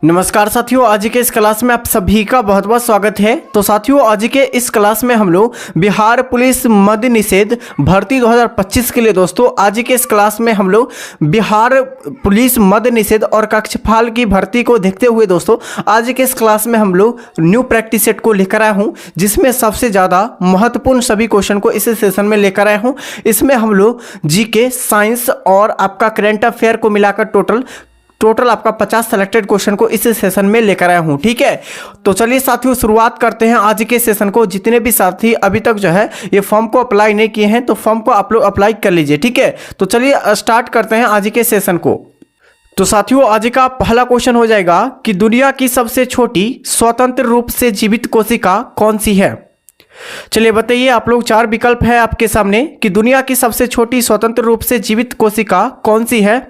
नमस्कार साथियों, आज के इस क्लास में आप सभी का बहुत बहुत स्वागत है। तो साथियों, आज के इस क्लास में हम लोग बिहार पुलिस मद्य निषेध भर्ती 2025 के लिए दोस्तों आज के इस क्लास में हम लोग बिहार पुलिस मद्य निषेध और कक्षपाल की भर्ती को देखते हुए दोस्तों आज के इस क्लास में हम लोग न्यू प्रैक्टिस सेट को लेकर आया हूँ, जिसमें सबसे ज़्यादा महत्वपूर्ण सभी क्वेश्चन को इस सेशन में लेकर आया हूँ। इसमें हम लोग जीके, साइंस और आपका करंट अफेयर को मिलाकर टोटल आपका 50 सेलेक्टेड क्वेश्चन को इस सेशन में लेकर आया हूं। ठीक है, तो चलिए साथियों शुरुआत करते हैं आज के सेशन को। जितने भी साथी अभी तक जो है ये फॉर्म को अप्लाई नहीं किए हैं तो फॉर्म को आप लोग अप्लाई कर लीजिए। ठीक है, तो चलिए स्टार्ट करते हैं आज के सेशन को। तो साथियों, आज का पहला क्वेश्चन हो जाएगा कि दुनिया की सबसे छोटी स्वतंत्र रूप से जीवित कोशिका कौन सी है। चलिए बताइए, आप लोग 4 विकल्प है आपके सामने कि दुनिया की सबसे छोटी स्वतंत्र रूप से जीवित कोशिका कौन सी है।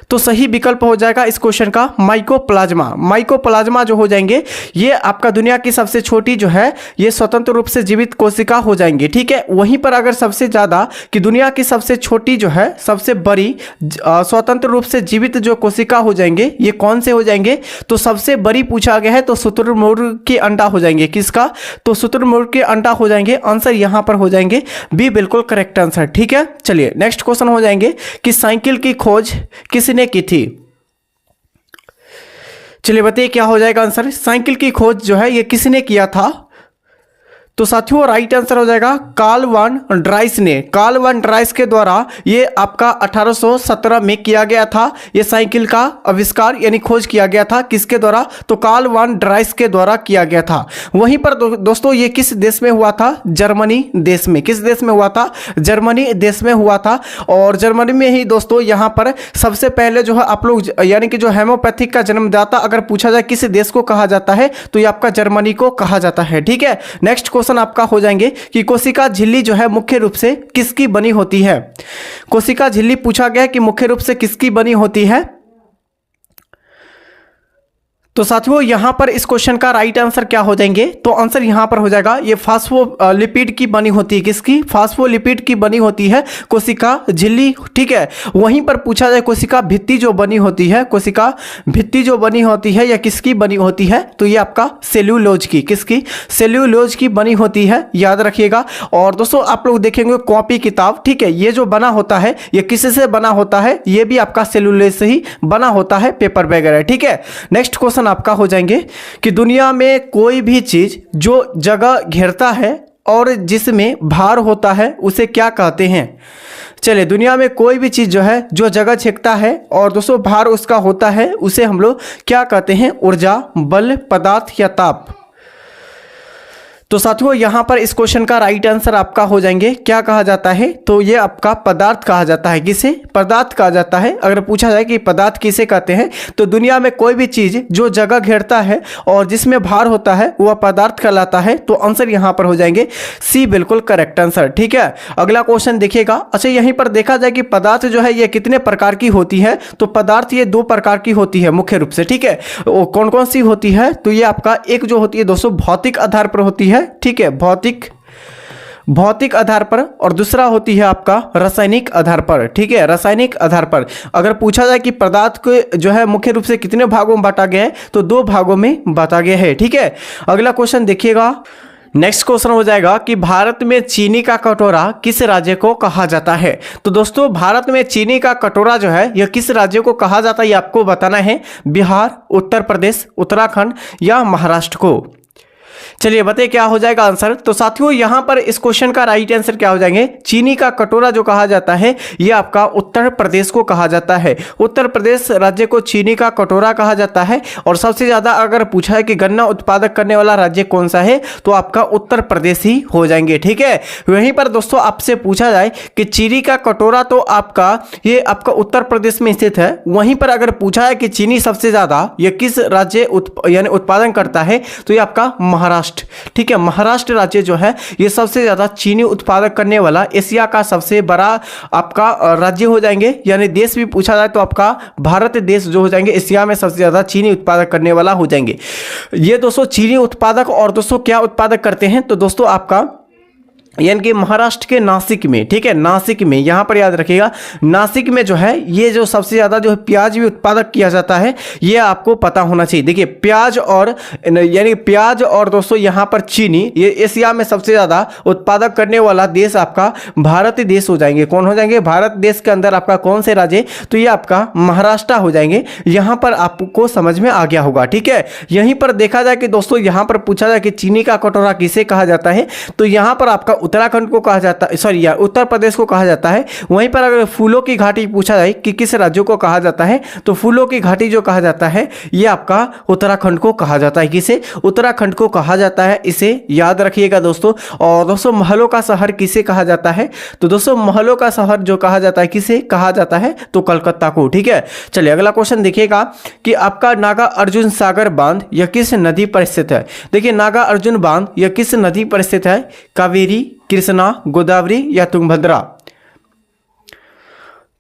तो सही विकल्प हो जाएगा इस क्वेश्चन का माइकोप्लाज्मा। माइकोप्लाज्मा जो हो जाएंगे ये आपका दुनिया की सबसे छोटी जो है ये स्वतंत्र रूप से जीवित कोशिका हो जाएंगे। ठीक है, वहीं पर अगर सबसे ज़्यादा कि दुनिया की सबसे छोटी जो है सबसे बड़ी स्वतंत्र रूप से जीवित जो कोशिका हो जाएंगे ये कौन से हो जाएंगे, तो सबसे बड़ी पूछा गया है तो शुतुरमुर्ग के अंडा हो जाएंगे। किसका, तो शुतुरमुर्ग के अंडा हो जाएंगे। आंसर यहाँ पर हो जाएंगे बी, बिल्कुल करेक्ट आंसर। ठीक है, चलिए नेक्स्ट क्वेश्चन हो जाएंगे कि साइकिल की खोज किसने की थी। चलिए बताइए क्या हो जाएगा आंसर। साइकिल की खोज जो है ये किसने किया था, तो साथियों राइट आंसर हो जाएगा कार्ल वान ड्राइस ने। कार्ल वान ड्राइस के द्वारा ये आपका 1817 में किया गया था। ये साइकिल का आविष्कार यानी खोज किया गया था किसके द्वारा, तो कार्ल वान ड्राइस के द्वारा किया गया था। वहीं पर दोस्तों ये किस देश में हुआ था, जर्मनी देश में। किस देश में हुआ था, जर्मनी देश में हुआ था। और जर्मनी में ही दोस्तों यहाँ पर सबसे पहले जो है आप लोग यानी कि जो हेमोपैथिक का जन्मदाता अगर पूछा जाए किस देश को कहा जाता है तो ये आपका जर्मनी को कहा जाता है। ठीक है, नेक्स्ट क्वेश्चन आपका हो जाएंगे कि कोशिका झिल्ली जो है मुख्य रूप से किसकी बनी होती है। कोशिका झिल्ली पूछा गया कि मुख्य रूप से किसकी बनी होती है। तो साथियों यहाँ पर इस क्वेश्चन का राइट आंसर क्या हो जाएंगे, तो आंसर यहाँ पर हो जाएगा ये फास्फोलिपिड की बनी होती है। किसकी, फास्फोलिपिड की बनी होती है कोशिका झिल्ली। ठीक है, वहीं पर पूछा जाए कोशिका भित्ति जो बनी होती है, कोशिका भित्ति जो बनी होती है या किसकी बनी होती है, तो ये आपका सेल्यूलोज की, किसकी, सेल्यूलोज की बनी होती है, याद रखिएगा। और दोस्तों आप लोग देखेंगे कॉपी किताब, ठीक है, ये जो बना होता है ये किससे बना होता है, ये भी आपका सेल्यूलोज से ही बना होता है, पेपर वगैरह। ठीक है, नेक्स्ट क्वेश्चन आपका हो जाएंगे कि दुनिया में कोई भी चीज जो जगह घेरता है और जिसमें भार होता है उसे क्या कहते हैं। चलिए, दुनिया में कोई भी चीज जो है जो जगह छेकता है और दोस्तों भार उसका होता है उसे हम लोग क्या कहते हैं, ऊर्जा, बल, पदार्थ या ताप। तो साथियों यहाँ पर इस क्वेश्चन का राइट आंसर आपका हो जाएंगे क्या कहा जाता है, तो ये आपका पदार्थ कहा जाता है। किसे, पदार्थ कहा जाता है। अगर पूछा जाए कि पदार्थ किसे कहते हैं तो दुनिया में कोई भी चीज जो जगह घेरता है और जिसमें भार होता है वह पदार्थ कहलाता है। तो आंसर यहाँ पर हो जाएंगे सी, बिल्कुल करेक्ट आंसर। ठीक है, अगला क्वेश्चन देखिएगा। अच्छा, यहीं पर देखा जाए कि पदार्थ जो है ये कितने प्रकार की होती है, तो पदार्थ ये 2 प्रकार की होती है मुख्य रूप से। ठीक है, वो कौन कौन सी होती है, तो ये आपका एक जो होती है दोस्तों भौतिक आधार पर होती है। ठीक है, भौतिक आधार पर, और दूसरा होती है आपका रासायनिक आधार पर। ठीक है, रासायनिक आधार पर अगर पूछा जाए कि पदार्थ को जो है मुख्य रूप से कितने भागों में बांटा गया है, तो 2 भागों में बांटा गया है। ठीक है, अगला क्वेश्चन देखिएगा। नेक्स्ट क्वेश्चन हो जाएगा कि भारत में चीनी का कटोरा किस राज्य को कहा जाता है। तो दोस्तों भारत में चीनी का कटोरा जो है यह किस राज्य को कहा जाता है ये आपको बताना है। बिहार, उत्तर प्रदेश, उत्तराखंड या महाराष्ट्र को। चलिए बताइए क्या हो जाएगा आंसर। तो साथियों यहाँ पर इस क्वेश्चन का राइट आंसर क्या हो जाएंगे, चीनी का कटोरा जो कहा जाता है ये आपका उत्तर प्रदेश को कहा जाता है। उत्तर प्रदेश राज्य को चीनी का कटोरा कहा जाता है। और सबसे ज्यादा अगर पूछा है कि गन्ना उत्पादक करने वाला राज्य कौन सा है, तो आपका उत्तर प्रदेश ही हो जाएंगे। ठीक है, वहीं पर दोस्तों आपसे पूछा जाए कि चीनी का कटोरा तो आपका ये आपका उत्तर प्रदेश में स्थित है। वहीं पर अगर पूछा है कि चीनी सबसे ज्यादा ये किस राज्य यानी उत्पादन करता है, तो ये आपका महाराष्ट्र। ठीक है, महाराष्ट्र राज्य जो है ये सबसे ज्यादा चीनी उत्पादक करने वाला एशिया का सबसे बड़ा आपका राज्य हो जाएंगे। यानी देश भी पूछा जाए तो आपका भारत देश जो हो जाएंगे एशिया में सबसे ज्यादा चीनी उत्पादक करने वाला हो जाएंगे। ये दोस्तों चीनी उत्पादक और दोस्तों क्या उत्पादक करते हैं, तो दोस्तों आपका यानी कि महाराष्ट्र के नासिक में, ठीक है, नासिक में, यहाँ पर याद रखिएगा, नासिक में जो है ये जो सबसे ज़्यादा जो है प्याज भी उत्पादक किया जाता है, ये आपको पता होना चाहिए। देखिए प्याज और यानी प्याज और दोस्तों यहाँ पर चीनी, ये एशिया में सबसे ज़्यादा उत्पादक करने वाला देश आपका भारत देश हो जाएंगे। कौन हो जाएंगे? भारत देश के अंदर आपका कौन से राज्य? तो ये आपका महाराष्ट्र हो जाएंगे। यहाँ पर आपको समझ में आ गया होगा, ठीक है। यहीं पर देखा जाए कि दोस्तों यहाँ पर पूछा जाए कि चीनी का कटोरा किसे कहा जाता है, तो यहाँ पर आपका उत्तराखंड को कहा जाता है, सॉरी यार उत्तर प्रदेश को कहा जाता है। वहीं पर अगर फूलों की घाटी पूछा जाए कि किस राज्य को कहा जाता है, तो फूलों की घाटी जो कहा जाता है ये आपका उत्तराखंड को कहा जाता है। किसे? उत्तराखंड को कहा जाता है, इसे याद रखिएगा दोस्तों। और दोस्तों महलों का शहर किसे कहा जाता है? तो दोस्तों महलों का शहर जो कहा जाता है किसे कहा जाता है? तो कलकत्ता को, ठीक है। चलिए अगला क्वेश्चन देखिएगा कि आपका नागा अर्जुन सागर बांध यह किस नदी पर स्थित है? देखिए नागा अर्जुन बांध यह किस नदी पर स्थित है? कावेरी, कृष्णा, गोदावरी या तुंगभद्रा?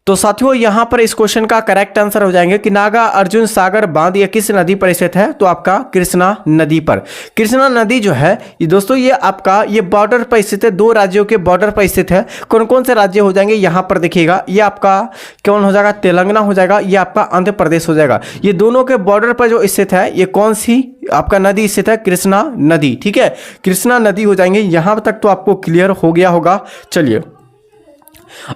तो साथियों यहाँ पर इस क्वेश्चन का करेक्ट आंसर हो जाएंगे कि नागा अर्जुन सागर बांध यह किस नदी पर स्थित है? तो आपका कृष्णा नदी पर। कृष्णा नदी जो है ये दोस्तों ये आपका ये बॉर्डर पर स्थित है, दो राज्यों के बॉर्डर पर स्थित है। कौन कौन से राज्य हो जाएंगे यहाँ पर देखिएगा, ये आपका कौन हो जाएगा? तेलंगाना हो जाएगा, ये आपका आंध्र प्रदेश हो जाएगा। ये दोनों के बॉर्डर पर जो स्थित है ये कौन सी आपका नदी स्थित है? कृष्णा नदी, ठीक है, कृष्णा नदी हो जाएंगे। यहाँ तक तो आपको क्लियर हो गया होगा। चलिए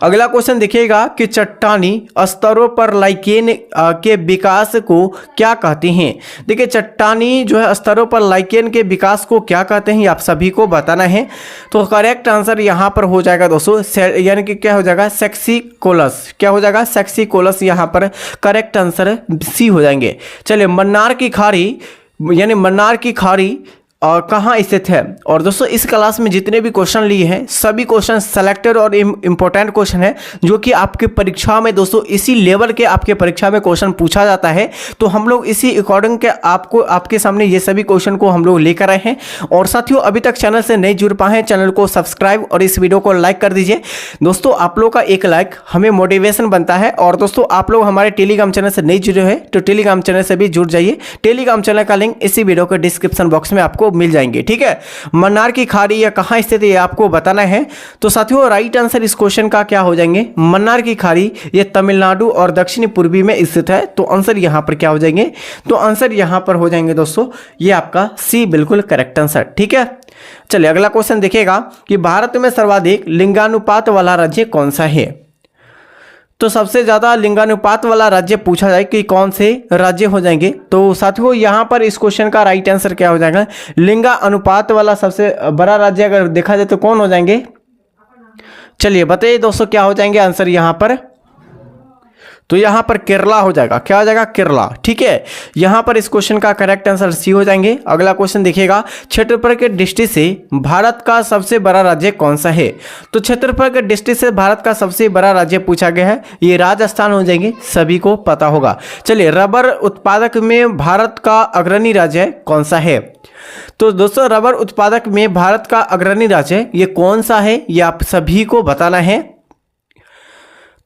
अगला क्वेश्चन देखिएगा कि चट्टानी स्तरों पर लाइकेन के विकास को क्या कहते हैं? देखिए चट्टानी जो है स्तरों पर लाइकेन के विकास को क्या कहते हैं, आप सभी को बताना है। तो करेक्ट आंसर यहाँ पर हो जाएगा दोस्तों, यानी कि क्या हो जाएगा? सेक्सिकोलस। क्या हो जाएगा? सेक्सिकोलस। यहाँ पर करेक्ट आंसर सी हो जाएंगे। चलिए मन्नार की खाड़ी, यानी मन्नार की खाड़ी कहाँ स्थित है? और दोस्तों इस क्लास में जितने भी क्वेश्चन लिए हैं सभी क्वेश्चन सेलेक्टेड और इम्पोर्टेंट क्वेश्चन है, जो कि आपके परीक्षा में दोस्तों इसी लेवल के आपके परीक्षा में क्वेश्चन पूछा जाता है। तो हम लोग इसी अकॉर्डिंग के आपके सामने ये सभी क्वेश्चन को हम लोग लेकर आए हैं। और साथियों अभी तक चैनल से नहीं जुड़ पाए हैं, चैनल को सब्सक्राइब और इस वीडियो को लाइक कर दीजिए। दोस्तों आप लोग का एक लाइक हमें मोटिवेशन बनता है। और दोस्तों आप लोग हमारे टेलीग्राम चैनल से नहीं जुड़े हैं तो टेलीग्राम चैनल से भी जुड़ जाइए। टेलीग्राम चैनल का लिंक इसी वीडियो के डिस्क्रिप्शन बॉक्स में आपको मिल जाएंगे, ठीक है। मन्नार की खाड़ी या कहां स्थित है ये आपको बताना है। तो साथियों राइट आंसर इस क्वेश्चन का क्या हो जाएंगे? मन्नार की खाड़ी ये तमिलनाडु और दक्षिणी पूर्वी में स्थित है। तो आंसर यहां पर क्या हो जाएंगे? तो आंसर यहां पर हो जाएंगे दोस्तों ये आपका सी, बिल्कुल करेक्ट आंसर, ठीक है। चलिए अगला क्वेश्चन देखिएगा कि भारत में सर्वाधिक लिंगानुपात वाला राज्य कौन सा है? तो सबसे ज़्यादा लिंगानुपात वाला राज्य पूछा जाए कि कौन से राज्य हो जाएंगे? तो साथियों यहाँ पर इस क्वेश्चन का राइट आंसर क्या हो जाएगा? लिंगा अनुपात वाला सबसे बड़ा राज्य अगर देखा जाए तो कौन हो जाएंगे? चलिए बताइए दोस्तों क्या हो जाएंगे आंसर यहाँ पर? तो यहाँ पर केरला हो जाएगा। क्या हो जाएगा? केरला, ठीक है। यहाँ पर इस क्वेश्चन का करेक्ट आंसर सी हो जाएंगे। अगला क्वेश्चन देखिएगा क्षेत्रफल के दृष्टि से भारत का सबसे बड़ा राज्य कौन सा है? तो क्षेत्रफल के दृष्टि से भारत का सबसे बड़ा राज्य पूछा गया है, ये राजस्थान हो जाएंगे, सभी को पता होगा। चलिए रबर उत्पादक में भारत का अग्रणी राज्य कौन सा है? तो दोस्तों रबर उत्पादक में भारत का अग्रणी राज्य ये कौन सा है, ये आप सभी को बताना है।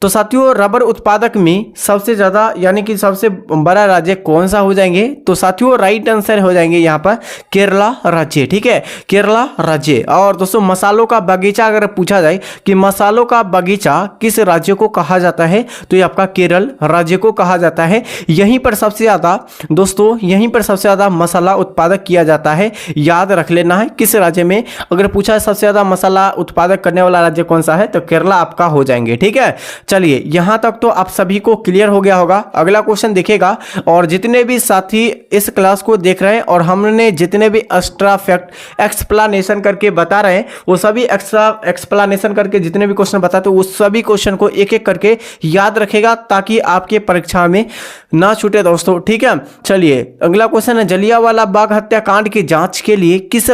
तो साथियों रबर उत्पादक में सबसे ज़्यादा यानी कि सबसे बड़ा राज्य कौन सा हो जाएंगे? तो साथियों राइट आंसर हो जाएंगे यहाँ पर केरला राज्य, ठीक है, केरला राज्य। और दोस्तों मसालों का बगीचा अगर पूछा जाए कि मसालों का बगीचा किस राज्य को कहा जाता है? तो ये आपका केरल राज्य को कहा जाता है। यहीं पर सबसे ज़्यादा दोस्तों यहीं पर सबसे ज़्यादा मसाला उत्पादक किया जाता है, याद रख लेना है किस राज्य में। अगर पूछा है सबसे ज़्यादा मसाला उत्पादक करने वाला राज्य कौन सा है, तो केरला आपका हो जाएंगे, ठीक है। चलिए यहां तक तो आप सभी को क्लियर हो गया होगा। अगला क्वेश्चन देखेगा और जितने भी साथी इस क्लास को देख रहे हैं और हमने जितने भी एक्स्ट्रा फैक्ट एक्सप्लेनेशन करके बता रहे हैं वो सभी एक्स्ट्रा एक्सप्लेनेशन करके जितने भी क्वेश्चन बताते हैं उस सभी क्वेश्चन को एक एक करके याद रखेगा ताकि आपके परीक्षा में ना छूटे दोस्तों, ठीक है। चलिए अगला क्वेश्चन है जलियांवाला बाग हत्याकांड की जांच के लिए किस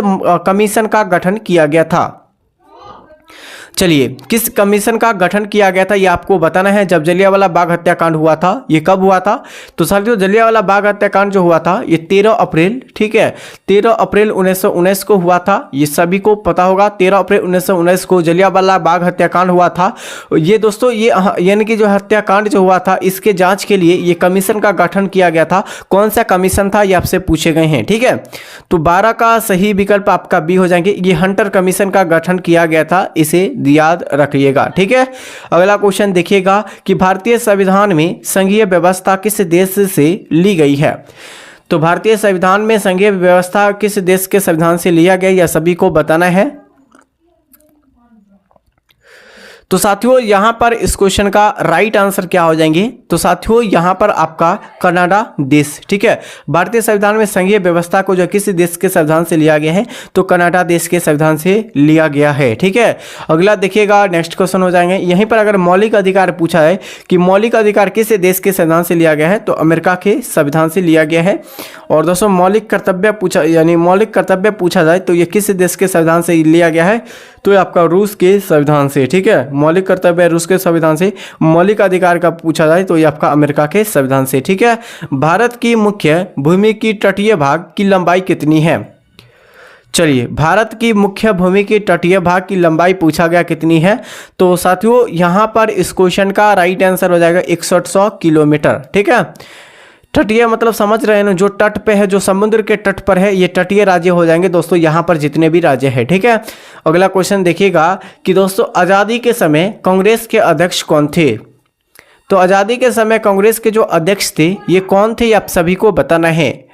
कमीशन का गठन किया गया था? चलिए, किस कमीशन का गठन किया गया था ये आपको बताना है। जब जलियांवाला बाग हत्याकांड हुआ था, ये कब हुआ था? तो साथियों, जलियांवाला बाग हत्याकांड जो हुआ था ये 13 अप्रैल, ठीक है, 13 अप्रैल 1919 को हुआ था। ये सभी को पता होगा, 13 अप्रैल 1919 को जलियांवाला बाग हत्याकांड हुआ था। ये दोस्तों, ये यानी कि जो हत्याकांड जो हुआ था इसके जांच के लिए ये कमीशन का गठन किया गया था। कौन सा कमीशन था ये आपसे पूछे गए हैं, ठीक है। तो 12 का सही विकल्प आपका बी हो जाएंगे। ये हंटर कमीशन का गठन किया गया था, इसे याद रखिएगा, ठीक है। अगला क्वेश्चन देखिएगा कि भारतीय संविधान में संघीय व्यवस्था किस देश से ली गई है? तो भारतीय संविधान में संघीय व्यवस्था किस देश के संविधान से लिया गया, यह सभी को बताना है। तो साथियों, यहां पर इस क्वेश्चन का राइट आंसर क्या हो जाएंगे? तो साथियों, यहां पर आपका कनाडा देश, ठीक है। भारतीय संविधान में संघीय व्यवस्था को जो किस देश के संविधान से लिया गया है? तो कनाडा देश के संविधान से लिया गया है, ठीक है। अगला देखिएगा, नेक्स्ट क्वेश्चन हो जाएंगे। यहीं पर अगर मौलिक अधिकार पूछा है कि मौलिक अधिकार किस देश के संविधान से लिया गया है, तो अमेरिका के संविधान से लिया गया है। और दोस्तों, मौलिक कर्तव्य पूछा जाए तो ये किस देश के संविधान से लिया गया है? तो ये आपका रूस के संविधान से, ठीक है। मौलिक कर्तव्य रूस के संविधान से। मौलिक अधिकार का पूछा जाए तो ये आपका अमेरिका के संविधान से, ठीक है। भारत की मुख्य भूमि की तटीय भाग की लंबाई कितनी है? चलिए, भारत की मुख्य भूमि के तटीय भाग की लंबाई पूछा गया कितनी है? तो साथियों, यहां पर इस क्वेश्चन का राइट आंसर हो जाएगा 6100 किलोमीटर, ठीक है। तटीय मतलब समझ रहे हैं ना, जो तट पे है, जो समुद्र के तट पर है, ये तटीय राज्य हो जाएंगे दोस्तों, यहाँ पर जितने भी राज्य हैं, ठीक है। अगला क्वेश्चन देखिएगा कि दोस्तों, आज़ादी के समय कांग्रेस के अध्यक्ष कौन थे? तो आज़ादी के समय कांग्रेस के जो अध्यक्ष थे ये कौन थे, ये आप सभी को बताना है।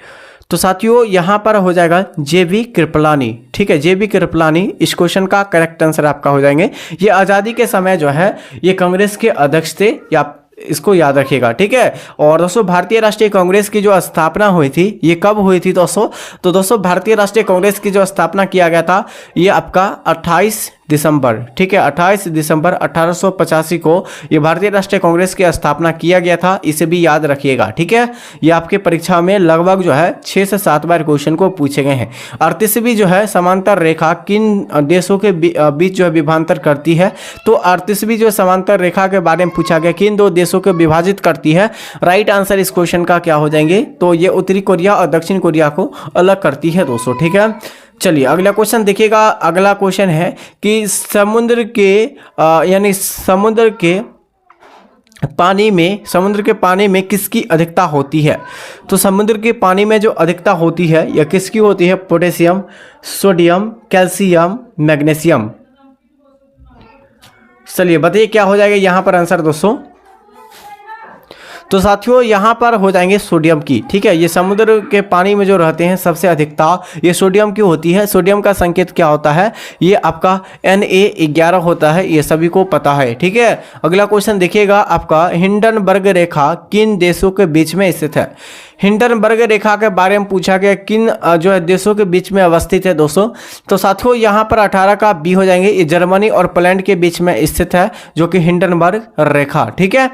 तो साथियों, यहाँ पर हो जाएगा JV कृपलानी, ठीक है। JV कृपलानी इस क्वेश्चन का करेक्ट आंसर आपका हो जाएंगे। ये आज़ादी के समय जो है ये कांग्रेस के अध्यक्ष थे, या इसको याद रखिएगा, ठीक है। और दोस्तों, भारतीय राष्ट्रीय कांग्रेस की जो स्थापना हुई थी ये कब हुई थी दोस्तों? तो दोस्तों, भारतीय राष्ट्रीय कांग्रेस की जो स्थापना किया गया था ये आपका 28 दिसंबर, ठीक है, 28 दिसंबर 1885 को ये भारतीय राष्ट्रीय कांग्रेस की स्थापना किया गया था। इसे भी याद रखिएगा, ठीक है। ये आपके परीक्षा में लगभग जो है 6 से 7 बार क्वेश्चन को पूछे गए हैं। 38वीं जो है समांतर रेखा किन देशों के बीच जो है विभांतर करती है? तो 38वीं जो समांतर रेखा के बारे में पूछा गया, किन 2 देशों को विभाजित करती है? राइट आंसर इस क्वेश्चन का क्या हो जाएंगे? तो ये उत्तरी कोरिया और दक्षिण कोरिया को अलग करती है दोस्तों, ठीक है। चलिए, अगला क्वेश्चन देखिएगा। अगला क्वेश्चन है कि समुद्र के पानी में किसकी अधिकता होती है? तो समुद्र के पानी में जो अधिकता होती है यह किसकी होती है? Potassium, sodium, calcium, magnesium. चलिए बताइए क्या हो जाएगा यहाँ पर आंसर दोस्तों? तो साथियों, यहाँ पर हो जाएंगे सोडियम की, ठीक है। ये समुद्र के पानी में जो रहते हैं सबसे अधिकता ये सोडियम की होती है। सोडियम का संकेत क्या होता है? ये आपका Na11 होता है, ये सभी को पता है, ठीक है। अगला क्वेश्चन देखिएगा आपका, हिंडनबर्ग रेखा किन देशों के बीच में स्थित है? हिंडनबर्ग रेखा के बारे में पूछा गया, किन जो है देशों के बीच में अवस्थित है दोस्तों? तो साथियों, यहाँ पर 18 का बी हो जाएंगे। ये जर्मनी और पोलैंड के बीच में स्थित है, जो कि हिंडनबर्ग रेखा, ठीक है।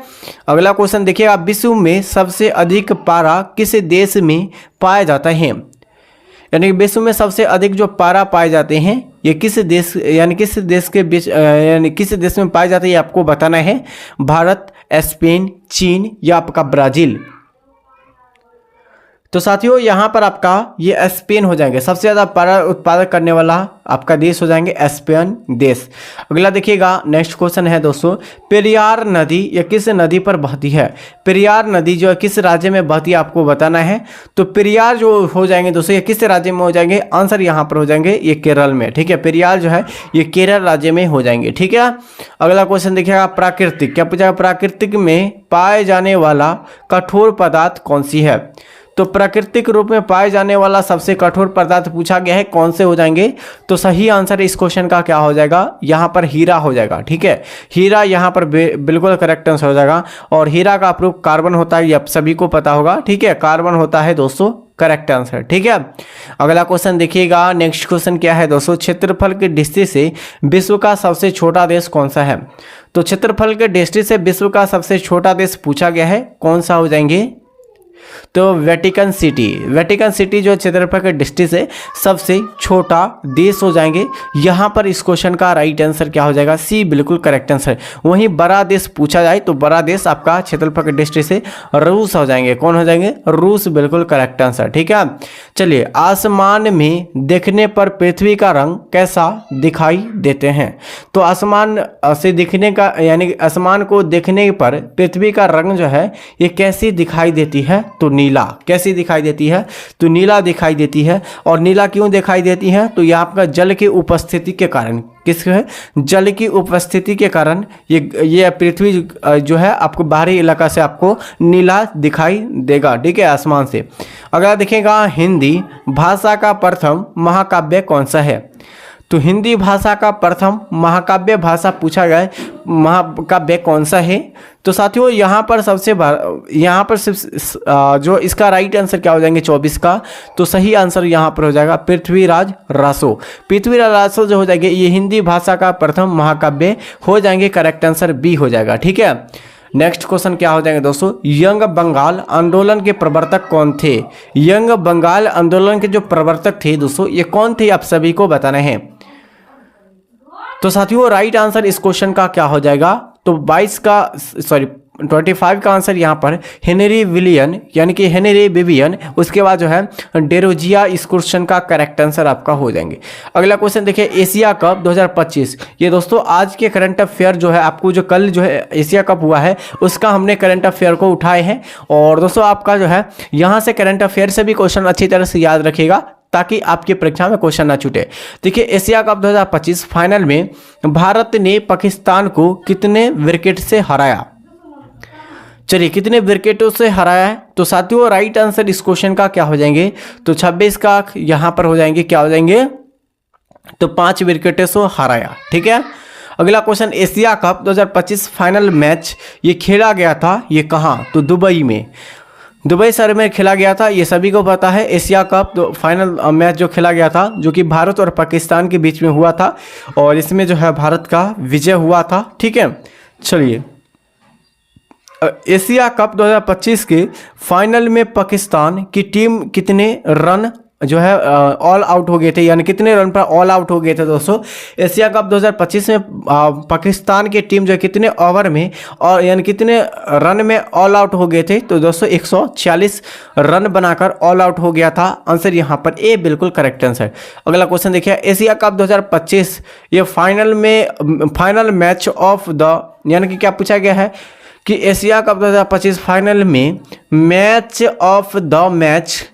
अगला क्वेश्चन देखिएगा, विश्व में सबसे अधिक पारा किस देश में पाया जाता है? यानी कि विश्व में सबसे अधिक जो पारा पाए जाते हैं ये किस देश, यानी किस देश के बीच, यानी किस देश में पाए जाते हैं, ये आपको बताना है। भारत, स्पेन, चीन या आपका ब्राजील? तो साथियों, यहाँ पर आपका ये स्पेन हो जाएंगे, सबसे ज़्यादा पारा उत्पादन करने वाला आपका देश हो जाएंगे स्पेन देश। अगला देखिएगा, नेक्स्ट क्वेश्चन है दोस्तों, पेरियार नदी ये किस नदी पर बहती है? पेरियार नदी जो है किस राज्य में बहती है आपको बताना है। तो पेरियार जो हो जाएंगे दोस्तों ये किस राज्य में हो जाएंगे? आंसर यहाँ पर हो जाएंगे ये केरल में, ठीक है। पेरियार जो है ये केरल राज्य में हो जाएंगे, ठीक है। अगला क्वेश्चन देखिएगा, प्राकृतिक क्या पूछा? प्राकृतिक में पाए जाने वाला कठोर पदार्थ कौन सी है? तो प्राकृतिक रूप में पाए जाने वाला सबसे कठोर पदार्थ पूछा गया है, कौन से हो जाएंगे? तो सही आंसर इस क्वेश्चन का क्या हो जाएगा? यहाँ पर हीरा हो जाएगा, ठीक है। हीरा यहाँ पर बिल्कुल करेक्ट आंसर हो जाएगा। और हीरा का प्रूफ कार्बन होता है, ये आप सभी को पता होगा, ठीक है। कार्बन होता है दोस्तों करेक्ट आंसर, ठीक है। अगला क्वेश्चन देखिएगा, नेक्स्ट क्वेश्चन क्या है दोस्तों, क्षेत्रफल की दृष्टि से विश्व का सबसे छोटा देश कौन सा है? तो क्षेत्रफल के दृष्टि से विश्व का सबसे छोटा देश पूछा गया है, कौन सा हो जाएंगे? तो वेटिकन सिटी जो क्षेत्रफल के दृष्टि से सबसे छोटा देश हो जाएंगे। यहाँ पर इस क्वेश्चन का राइट आंसर क्या हो जाएगा, सी बिल्कुल करेक्ट आंसर। वहीं बड़ा देश पूछा जाए तो बड़ा देश आपका क्षेत्रफल के दृष्टि से रूस हो जाएंगे। कौन हो जाएंगे, रूस, बिल्कुल करेक्ट आंसर। ठीक है, चलिए आसमान में देखने पर पृथ्वी का रंग कैसा दिखाई देते हैं। तो आसमान से दिखने का यानी आसमान को देखने पर पृथ्वी का रंग जो है ये कैसी दिखाई देती है, तो नीला। कैसी दिखाई देती है, तो नीला दिखाई देती है। और नीला क्यों दिखाई देती है, तो ये आपका जल की उपस्थिति के कारण, किस है, जल की उपस्थिति के कारण ये पृथ्वी जो है आपको बाहरी इलाका से आपको नीला दिखाई देगा। ठीक है, आसमान से। अगला देखिएगा, हिंदी भाषा का प्रथम महाकाव्य कौन सा है। तो हिंदी भाषा का प्रथम महाकाव्य भाषा पूछा गया है, महाकाव्य कौन सा है। तो साथियों यहाँ पर सिर्फ जो इसका राइट आंसर क्या हो जाएंगे 24 का, तो सही आंसर यहाँ पर हो जाएगा पृथ्वीराज रासो। पृथ्वीराज रासो जो हो जाएंगे ये हिंदी भाषा का प्रथम महाकाव्य हो जाएंगे। करेक्ट आंसर बी हो जाएगा। ठीक है, नेक्स्ट क्वेश्चन क्या हो जाएंगे दोस्तों, यंग बंगाल आंदोलन के प्रवर्तक कौन थे। यंग बंगाल आंदोलन के जो प्रवर्तक थे दोस्तों ये कौन थे, आप सभी को बताना है। तो साथियों राइट आंसर इस क्वेश्चन का क्या हो जाएगा, तो 25 का आंसर यहाँ पर हेनरी विलियन यानी कि हेनरी विवियन, उसके बाद जो है डेरोजिया, इस क्वेश्चन का करेक्ट आंसर आपका हो जाएंगे। अगला क्वेश्चन देखिए, एशिया कप 2025। ये दोस्तों आज के करंट अफेयर जो है आपको, जो कल जो है एशिया कप हुआ है उसका हमने करंट अफेयर को उठाए हैं। और दोस्तों आपका जो है यहाँ से करंट अफेयर से भी क्वेश्चन अच्छी तरह से याद रखिएगा ताकि आपकी परीक्षा में क्वेश्चन ना छूटे। देखिए एशिया कप 2025 फाइनल में भारत ने पाकिस्तान को कितने विकेट से हराया। चलिए कितने विकेटों से हराया है, तो साथियों राइट आंसर इस क्वेश्चन का क्या हो जाएंगे, तो 26 का यहाँ पर हो जाएंगे, क्या हो जाएंगे, तो 5 विकेटों से हराया। ठीक है, अगला question, Asia cup 2025 final match ये खेला गया था, ये कहाँ, तो दुबई में, दुबई शहर में खेला गया था। ये सभी को पता है एशिया कप फाइनल मैच जो खेला गया था, जो कि भारत और पाकिस्तान के बीच में हुआ था, और इसमें जो है भारत का विजय हुआ था। ठीक है, चलिए एशिया कप 2025 के फाइनल में पाकिस्तान की टीम कितने रन जो है ऑल आउट हो गए थे, यानी कितने रन पर ऑल आउट हो गए थे दोस्तों। एशिया कप 2025 में पाकिस्तान की टीम जो है कितने ओवर में और यानी कितने रन में ऑल आउट हो गए थे, तो दोस्तों 146 रन बनाकर ऑल आउट हो गया था। आंसर यहाँ पर ए बिल्कुल करेक्ट आंसर। अगला क्वेश्चन देखिए, एशिया कप 2025 ये फाइनल मैच ऑफ द, यानी कि क्या पूछा गया है कि एशिया कप 2025 फाइनल में मैच ऑफ द मैच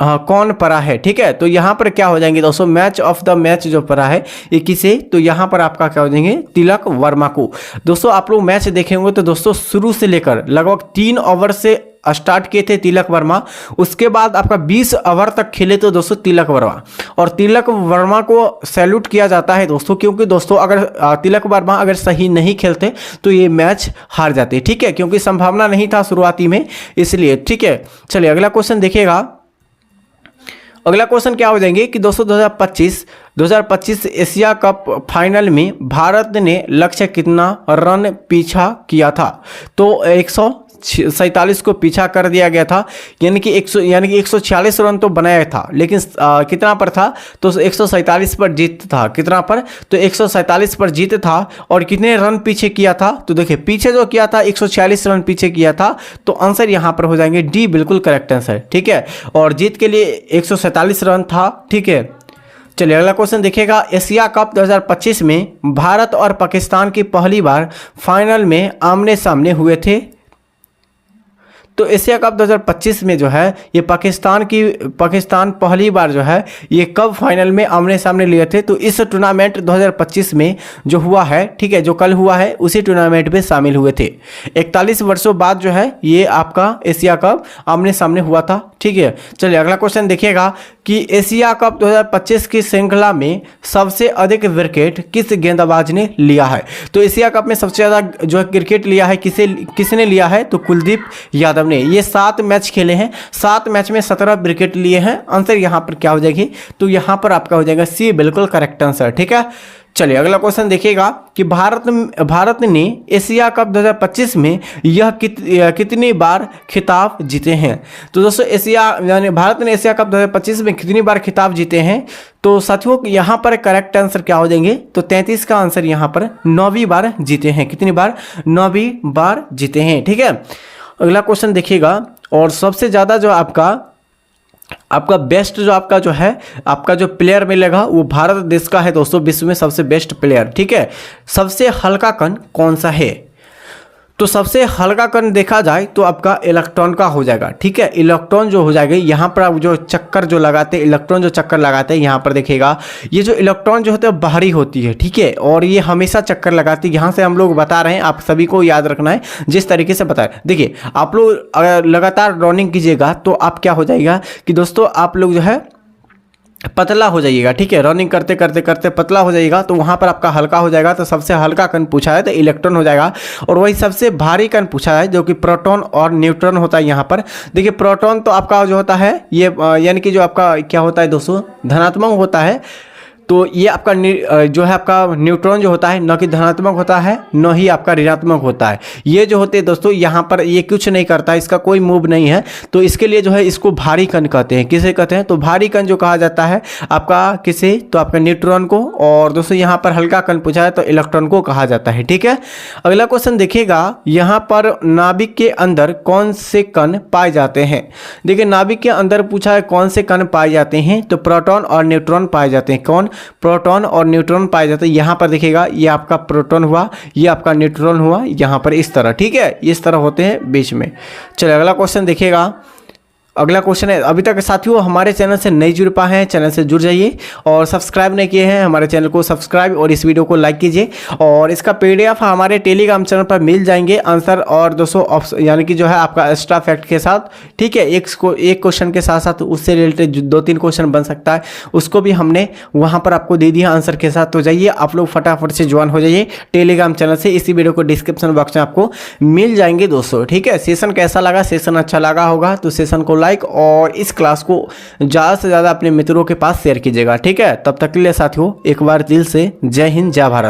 कौन पड़ा है। ठीक है, तो यहाँ पर क्या हो जाएंगे दोस्तों, मैच ऑफ द मैच जो पड़ा है ये किसे, तो यहाँ पर आपका क्या हो जाएंगे, तिलक वर्मा को। दोस्तों आप लोग मैच देखे होंगे तो दोस्तों शुरू से लेकर लगभग 3 ओवर से स्टार्ट किए थे तिलक वर्मा, उसके बाद आपका 20 ओवर तक खेले तो दोस्तों तिलक वर्मा, और तिलक वर्मा को सैल्यूट किया जाता है दोस्तों, क्योंकि दोस्तों अगर तिलक वर्मा अगर सही नहीं खेलते तो ये मैच हार जाते। ठीक है, क्योंकि संभावना नहीं था शुरुआती में, इसलिए। ठीक है, चलिए अगला क्वेश्चन देखिएगा। अगला क्वेश्चन क्या हो जाएंगे कि दोस्तों 2025 एशिया कप फाइनल में भारत ने लक्ष्य कितना रन पीछा किया था, तो 147 को पीछा कर दिया गया था, यानी कि 146 रन तो बनाया था, लेकिन कितना पर था, तो 147 पर जीत था। कितना पर, तो 147 पर जीत था। और कितने रन पीछे किया था, तो देखिए पीछे जो किया था 146 रन पीछे किया था, तो आंसर यहाँ पर हो जाएंगे डी बिल्कुल करेक्ट आंसर। ठीक है, और जीत के लिए 147 रन था। ठीक है, चलिए अगला क्वेश्चन देखिएगा, एशिया कप 2025 में भारत और पाकिस्तान की पहली बार फाइनल में आमने सामने हुए थे। तो एशिया कप 2025 में जो है ये पाकिस्तान पहली बार जो है ये कब फाइनल में आमने सामने लिए थे, तो इस टूर्नामेंट 2025 में जो हुआ है, ठीक है, जो कल हुआ है उसी टूर्नामेंट में शामिल हुए थे। 41 वर्षों बाद जो है ये आपका एशिया कप आमने सामने हुआ था। ठीक है, चलिए अगला क्वेश्चन देखिएगा कि एशिया कप 2025 की श्रृंखला में सबसे अधिक विकेट किस गेंदबाज ने लिया है। तो एशिया कप में सबसे ज़्यादा जो है क्रिकेट लिया है किसने लिया है, तो कुलदीप यादव यादव ने ये 7 मैच खेले हैं, 7 मैच में 17 विकेट लिए हैं। आंसर यहाँ पर क्या हो जाएगी, तो यहाँ पर आपका हो जाएगा सी बिल्कुल करेक्ट आंसर। ठीक है, चलिए अगला क्वेश्चन देखिएगा कि भारत ने एशिया कप 2025 में यह कितनी बार खिताब जीते हैं। तो दोस्तों एशिया यानी भारत ने एशिया कप 2025 में कितनी बार खिताब जीते हैं, तो साथियों यहाँ पर करेक्ट आंसर क्या हो जाएंगे, तो 33 का आंसर यहाँ पर 9वीं बार जीते हैं। कितनी बार, 9वीं बार जीते हैं। ठीक है, अगला क्वेश्चन देखिएगा, और सबसे ज़्यादा जो आपका बेस्ट जो आपका जो है आपका जो प्लेयर मिलेगा वो भारत देश का है दोस्तों, विश्व में सबसे बेस्ट प्लेयर। ठीक है, सबसे हल्का कण कौन सा है, तो सबसे हल्का कण देखा जाए तो आपका इलेक्ट्रॉन का हो जाएगा। ठीक है, इलेक्ट्रॉन जो हो जाएगा, यहाँ पर आप जो चक्कर जो लगाते हैं, इलेक्ट्रॉन जो चक्कर लगाते हैं, यहाँ पर देखिएगा ये जो इलेक्ट्रॉन जो होते हैं बाहरी होती है। ठीक है, और ये हमेशा चक्कर लगाती है। यहाँ से हम लोग बता रहे हैं, आप सभी को याद रखना है जिस तरीके से बताएं। देखिए आप लोग अगर लगातार रनिंग कीजिएगा तो आप क्या हो जाएगा कि दोस्तों आप लोग जो है पतला हो जाइएगा। ठीक है, रनिंग करते करते करते पतला हो जाएगा, तो वहाँ पर आपका हल्का हो जाएगा। तो सबसे हल्का कण पूछा है तो इलेक्ट्रॉन हो जाएगा। और वही सबसे भारी कण पूछा है जो कि प्रोटॉन और न्यूट्रॉन होता है। यहाँ पर देखिए प्रोटॉन तो आपका जो होता है ये यानी कि जो आपका क्या होता है दोस्तों, धनात्मक होता है। तो ये आपका जो है आपका न्यूट्रॉन जो होता है न कि धनात्मक होता है न ही आपका ऋणात्मक होता है। ये जो होते हैं दोस्तों यहाँ पर ये कुछ नहीं करता, इसका कोई मूव नहीं है। तो इसके लिए जो है इसको भारी कण कहते हैं। किसे कहते हैं, तो भारी कण जो कहा जाता है आपका किसे, तो आपका न्यूट्रॉन को। और दोस्तों यहाँ पर हल्का कण पूछा है तो इलेक्ट्रॉन को कहा जाता है। ठीक है, अगला क्वेश्चन देखिएगा, यहाँ पर नाभिक के अंदर कौन से कण पाए जाते हैं। देखिए नाभिक के अंदर पूछा है कौन से कण पाए जाते हैं, तो प्रोटॉन और न्यूट्रॉन पाए जाते हैं। कौन, प्रोटॉन और न्यूट्रॉन पाए जाते हैं। यहाँ पर देखिएगा ये आपका प्रोटॉन हुआ, ये आपका न्यूट्रॉन हुआ, यहाँ पर इस तरह। ठीक है, इस तरह होते हैं बीच में। चलिए अगला क्वेश्चन देखिएगा, अगला क्वेश्चन है, अभी तक साथियों हमारे चैनल से नहीं जुड़ पाए हैं, चैनल से जुड़ जाइए और सब्सक्राइब नहीं किए हैं हमारे चैनल को सब्सक्राइब और इस वीडियो को लाइक कीजिए। और इसका पीडीएफ हमारे टेलीग्राम चैनल पर मिल जाएंगे, आंसर और दोस्तों यानी कि जो है आपका एक्स्ट्रा फैक्ट के साथ। ठीक है, एक क्वेश्चन के साथ साथ उससे रिलेटेड 2-3 क्वेश्चन बन सकता है, उसको भी हमने वहाँ पर आपको दे दिया आंसर के साथ। तो जाइए आप लोग फटाफट से ज्वाइन हो जाइए टेलीग्राम चैनल से, इसी वीडियो को डिस्क्रिप्शन बॉक्स में आपको मिल जाएंगे दोस्तों। ठीक है, सेशन कैसा लगा, सेशन अच्छा लगा होगा तो सेशन को लाइक और इस क्लास को ज़्यादा से ज़्यादा अपने मित्रों के पास शेयर कीजिएगा। ठीक है, तब तक के लिए साथियों एक बार दिल से जय हिंद जय भारत।